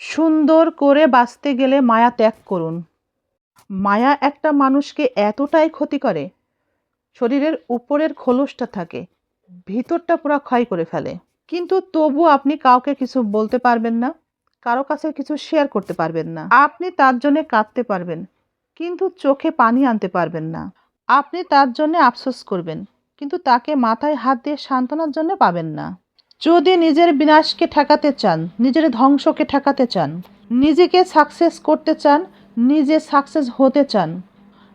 সুন্দর করে বাঁচতে গেলে মায়া ত্যাগ করুন। মায়া একটা মানুষকে এতটাই ক্ষতি করে, শরীরের উপরের খোলসটা থাকে, ভিতরটা পুরো ক্ষয় করে ফেলে। কিন্তু তবু আপনি কাউকে কিছু বলতে পারবেন না, কারো কাছে কিছু শেয়ার করতে পারবেন না। আপনি তার জন্য কাঁদতে পারবেন, কিন্তু চোখে পানি আনতে পারবেন না। আপনি তার জন্য আফসোস করবেন, কিন্তু তাকে মাথায় হাত দিয়ে সান্ত্বনার জন্য পাবেন না। যদি নিজের বিনাশকে ঠেকাতে চান, নিজের ধ্বংসকে ঠেকাতে চান, নিজেকে সাকসেস করতে চান, নিজে সাকসেস হতে চান,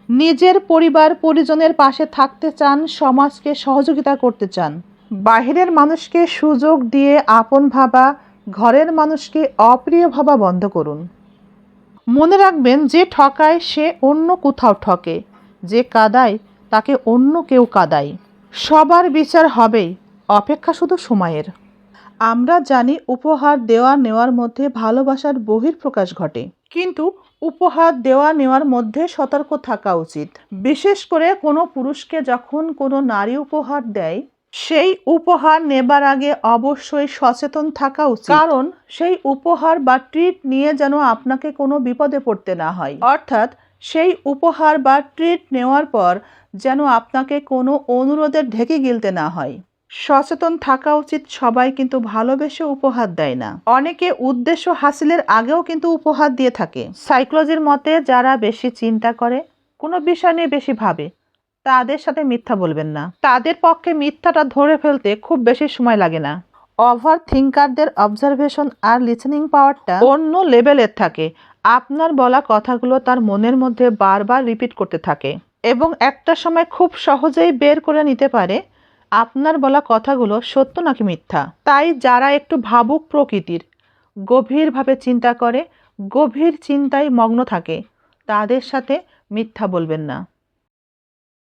নিজের পরিবার পরিজনের পাশে থাকতে চান, সমাজকে সহযোগিতা করতে চান, বাহিরের মানুষকে সুযোগ দিয়ে আপন ভাবা, ঘরের মানুষকে অপ্রিয় ভাবা বন্ধ করুন। মনে রাখবেন, যে ঠকায় সে অন্য কোথাও ঠকে, যে কাঁদায় তাকে অন্য কেউ কাঁদায়। সবার বিচার হবেই, অপেক্ষা শুধু সময়ের। আমরা জানি উপহার দেওয়া নেওয়ার মধ্যে ভালোবাসার বহিঃপ্রকাশ ঘটে, কিন্তু উপহার দেওয়া নেওয়ার মধ্যে সতর্ক থাকা উচিত। বিশেষ করে কোনো পুরুষকে যখন কোনো নারী উপহার দেয়, সেই উপহার নেবার আগে অবশ্যই সচেতন থাকা উচিত। কারণ সেই উপহার বা ট্রিট নিয়ে যেন আপনাকে কোনো বিপদে পড়তে না হয়। অর্থাৎ সেই উপহার বা ট্রিট নেওয়ার পর যেন আপনাকে কোনো অনুরোধের ঢেকে গিলতে না হয়। সচেতন থাকা উচিত। সবাই কিন্তু ভালোবেসে উপহার দেয় না, অনেকে উদ্দেশ্য হাসিলের আগেও কিন্তু উপহার দিয়ে থাকে। সাইকোলজির মতে যারা বেশি চিন্তা করে, কোনো বিষয় নিয়ে বেশি ভাবে, তাদের সাথে মিথ্যা বলবেন না। তাদের পক্ষে মিথ্যাটা ধরে ফেলতে খুব বেশি সময় লাগে না। ওভার থিঙ্কারদের অবজারভেশন আর লিসেনিং পাওয়ারটা অন্য লেভেলের থাকে। আপনার বলা কথাগুলো তার মনের মধ্যে বারবার রিপিট করতে থাকে এবং একটা সময় খুব সহজেই বের করে নিতে পারে আপনার বলা কথাগুলো সত্য নাকি মিথ্যা। তাই যারা একটু ভাবুক প্রকৃতির, গভীরভাবে চিন্তা করে, গভীর চিন্তায় মগ্ন থাকে, তাদের সাথে মিথ্যা বলবেন না।